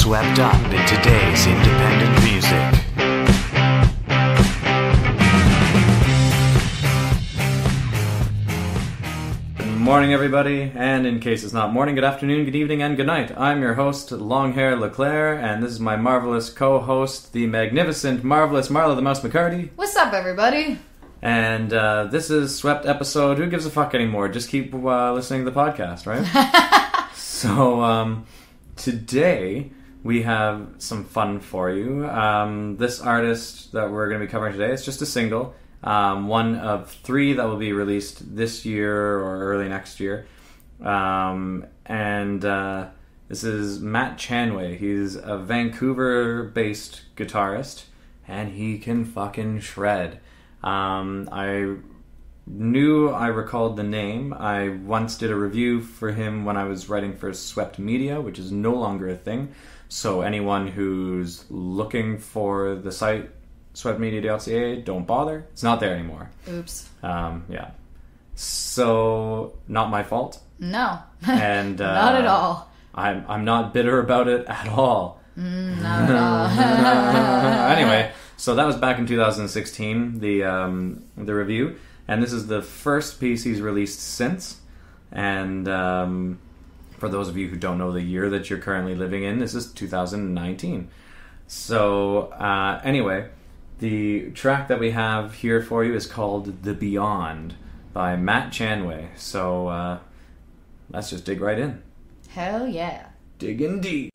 swept up in today's independent music. Good morning, everybody, and in case it's not morning, good afternoon, good evening, and good night. I'm your host, Longhair Leclerc, and this is my marvelous co-host, the magnificent, marvelous Marla the Mouse McCarty. What's up, everybody? And this is Swept episode, who gives a fuck anymore? Just keep listening to the podcast, right? So, today, we have some fun for you. This artist that we're going to be covering today is just a single. One of 3 that will be released this year or early next year. This is Matt Chanway. He's a Vancouver-based guitarist, and he can fucking shred. I knew I recalled the name. I once did a review for him when I was writing for Swept Media, which is no longer a thing. So anyone who's looking for the site sweptmedia.ca, don't bother. It's not there anymore. Oops. Yeah. So, not my fault. No. And not at all. I'm not bitter about it at all. Not at all. Anyway, so that was back in 2016, the review, and this is the first piece he's released since. And for those of you who don't know the year that you're currently living in, this is 2019. So anyway, the track that we have here for you is called The Beyond by Matt Chanway. So let's just dig right in. Hell yeah. Digging deep.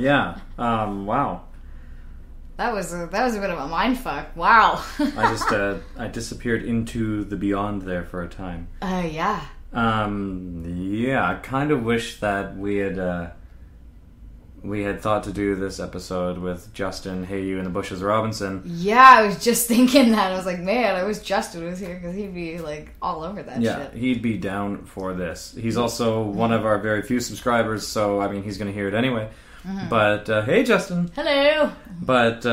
Yeah. Wow. That was a bit of a mindfuck. Wow. I disappeared into the beyond there for a time. Yeah. Yeah, I kind of wish that we had thought to do this episode with Justin, Hey You, and the Bushes Robinson. Yeah, I was just thinking that. I was like, man, I wish Justin was here because he'd be like all over that shit. Yeah, he'd be down for this. He's also one of our very few subscribers, so I mean, he's going to hear it anyway. Mm-hmm. But hey, Justin. Hello. But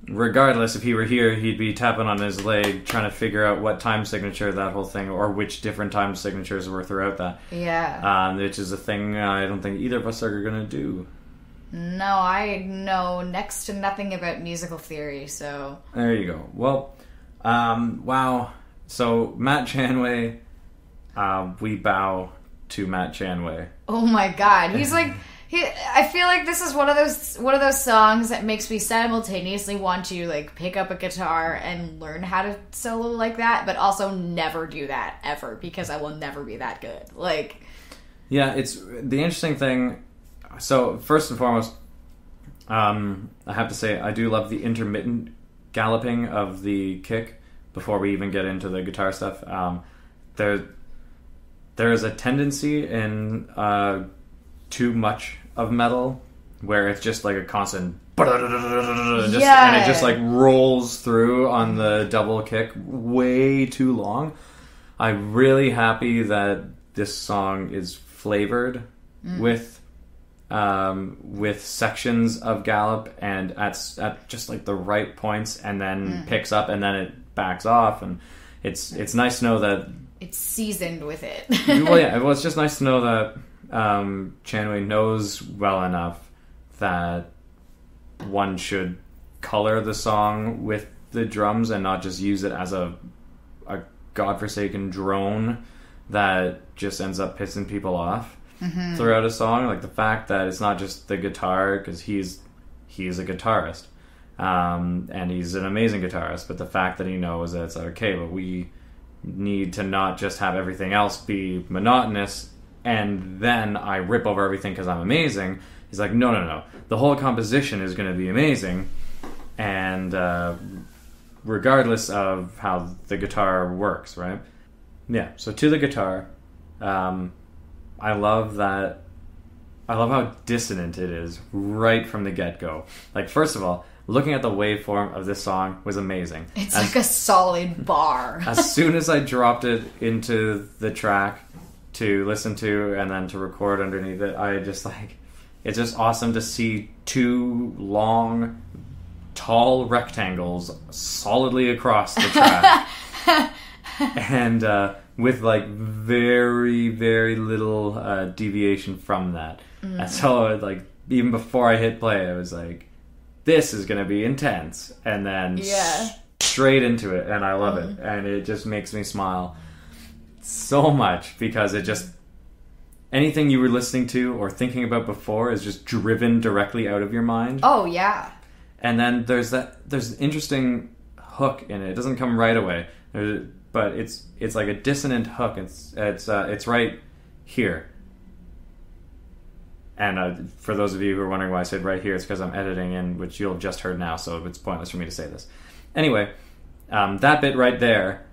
regardless, if he were here, he'd be tapping on his leg trying to figure out what time signature that whole thing, or which different time signatures were throughout that. Yeah. Which is a thing I don't think either of us are going to do. No, I know next to nothing about musical theory, so... There you go. Well, wow. So, Matt Chanway, we bow to Matt Chanway. Oh my god, he's like... I feel like this is one of those songs that makes me simultaneously want to like pick up a guitar and learn how to solo like that, but also never do that ever because I will never be that good. Like, yeah, it's the interesting thing. So first and foremost, I have to say I do love the intermittent galloping of the kick before we even get into the guitar stuff. There is a tendency in too much of metal where it's just like a constant and it just like rolls through on the double kick way too long. I'm really happy that this song is flavored with sections of gallop and at just like the right points, and then picks up and then it backs off, and it's nice to know that it's seasoned with it. Well, yeah, well, it's just nice to know that Chanway knows well enough that one should color the song with the drums and not just use it as a godforsaken drone that just ends up pissing people off throughout a song. Like the fact that it's not just the guitar, because he's a guitarist and he's an amazing guitarist, but the fact that he knows that it's like, okay, but we need to not just have everything else be monotonous and then I rip over everything because I'm amazing. He's like, no. The whole composition is going to be amazing, and regardless of how the guitar works, right? Yeah, so to the guitar, I love that. I love how dissonant it is right from the get-go. Like, first of all, looking at the waveform of this song was amazing. It's like a solid bar. As soon as I dropped it into the track to listen to and then to record underneath it, I just like, it's just awesome to see two long, tall rectangles solidly across the track. And with like very, very little deviation from that. And so like, even before I hit play, I was like, this is going to be intense. And then straight into it, and I love it. And it just makes me smile so much because it just, anything you were listening to or thinking about before is just driven directly out of your mind. Oh yeah. And then there's an interesting hook in it. It doesn't come right away, but it's like a dissonant hook. It's right here. And for those of you who are wondering why I said right here, it's because I'm editing in, which you'll have just heard now, so it's pointless for me to say this. Anyway, that bit right there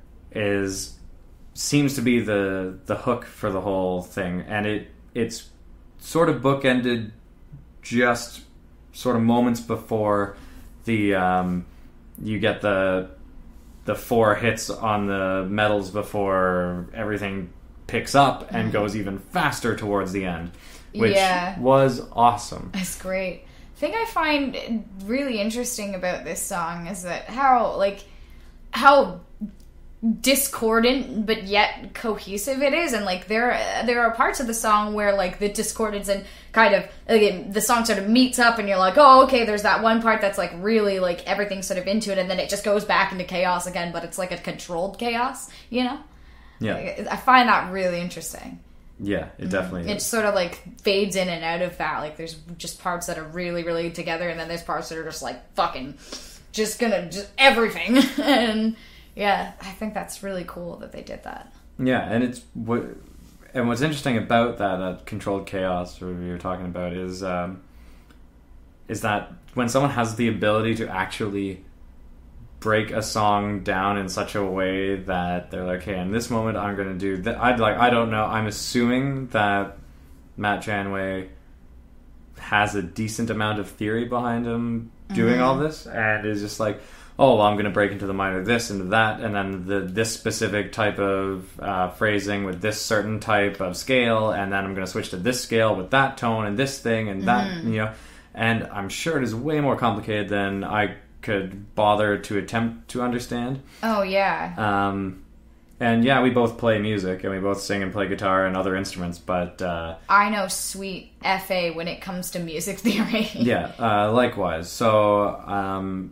seems to be the hook for the whole thing, and it's sort of bookended just sort of moments before the you get the 4 hits on the medals before everything picks up and goes even faster towards the end, which was awesome. It's great. The thing I find really interesting about this song is that how discordant but yet cohesive it is, and like there are parts of the song where like the discordance and kind of again the song sort of meets up and you're like, oh okay, there's that one part that's like really like everything's sort of into it, and then it just goes back into chaos again, but it's like a controlled chaos, you know? Yeah, I find that really interesting. Yeah, it definitely is. It sort of like fades in and out of that. Like there's just parts that are really, really together, and then there's parts that are just like fucking just everything. And yeah, I think that's really cool that they did that. Yeah, and what's interesting about that controlled chaos we were talking about is is that when someone has the ability to actually break a song down in such a way that they're like, hey, in this moment I'm going to do that. I don't know. I'm assuming that Matt Chanway has a decent amount of theory behind him doing all this, and is just like, oh, well, I'm going to break into the minor this and that, and then this specific type of phrasing with this certain type of scale, and then I'm going to switch to this scale with that tone and this thing and that, you know. And I'm sure it is way more complicated than I could bother to attempt to understand. Oh, yeah. And yeah, we both play music, and we both sing and play guitar and other instruments, but... I know sweet FA when it comes to music theory. Yeah, likewise. So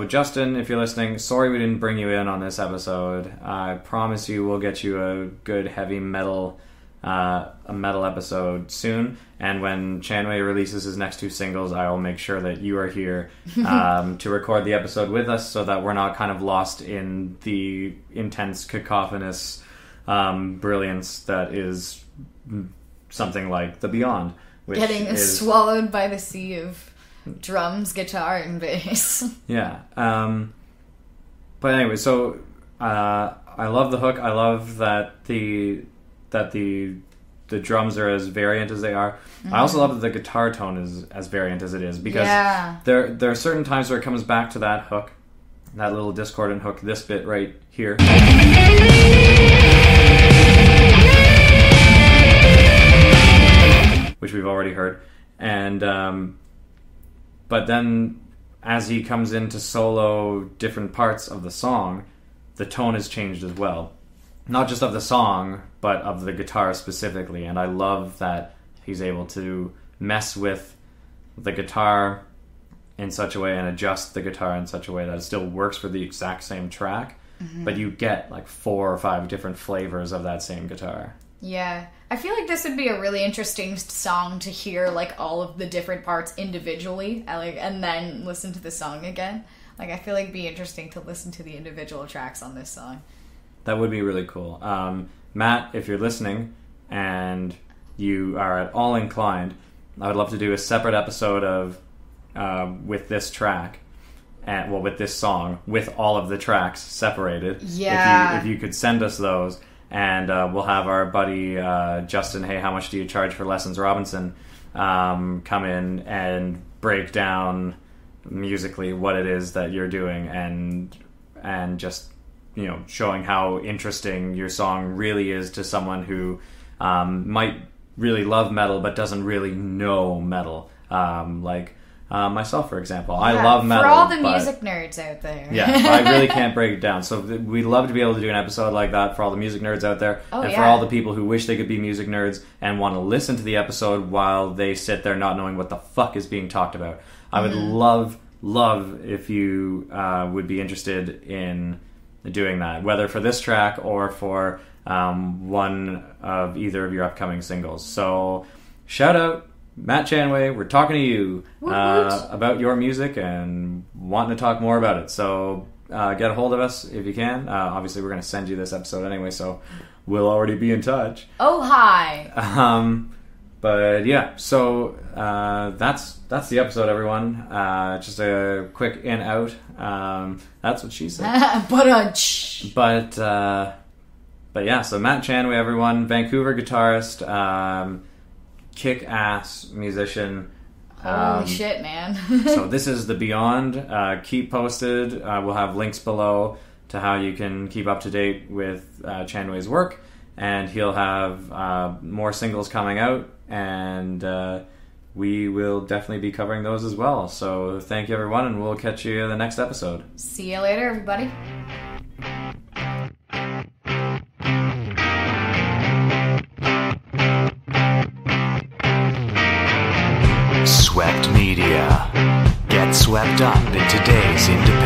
Justin, if you're listening, sorry we didn't bring you in on this episode. I promise you we'll get you a good heavy metal episode soon. And when Chanway releases his next 2 singles, I will make sure that you are here to record the episode with us, so that we're not kind of lost in the intense, cacophonous brilliance that is something like The Beyond. Which Getting swallowed by the sea of drums, guitar, and bass. Yeah. But anyway, so I love the hook. I love that the drums are as variant as they are. I also love that the guitar tone is as variant as it is, because there are certain times where it comes back to that hook, that little discordant hook, this bit right here. Which we've already heard. And but then as he comes into solo different parts of the song, the tone has changed as well. Not just of the song, but of the guitar specifically. And I love that he's able to mess with the guitar in such a way and adjust the guitar in such a way that it still works for the exact same track, but you get like 4 or 5 different flavors of that same guitar. Yeah. I feel like this would be a really interesting song to hear, like, all of the different parts individually, and then listen to the song again. Like, I feel like it'd be interesting to listen to the individual tracks on this song. That would be really cool. Matt, if you're listening and you are at all inclined, I would love to do a separate episode of with this track, and with this song, with all of the tracks separated. Yeah. If you could send us those, and we'll have our buddy Justin, hey, how much do you charge for lessons, Robinson, come in and break down musically what it is that you're doing, and just, you know, showing how interesting your song really is to someone who might really love metal but doesn't really know metal, like myself, for example. I love metal. For all the music nerds out there. Yeah, I really can't break it down. So we'd love to be able to do an episode like that for all the music nerds out there, and for all the people who wish they could be music nerds and want to listen to the episode while they sit there not knowing what the fuck is being talked about. I would love if you would be interested in doing that, whether for this track or for one of either of your upcoming singles. So shout out Matt Chanway, we're talking to you about your music and wanting to talk more about it. So get a hold of us if you can. Obviously, we're going to send you this episode anyway, so we'll already be in touch. Oh, hi. But yeah, so that's the episode, everyone. Just a quick in-out. That's what she said. But yeah, so Matt Chanway, everyone, Vancouver guitarist, kick-ass musician. Holy shit, man. So this is The Beyond. Keep posted. We'll have links below to how you can keep up to date with Chanway's work, and he'll have more singles coming out, and we will definitely be covering those as well. So thank you, everyone, and we'll catch you in the next episode. See you later, everybody. Swept Media. Get swept up in today's independent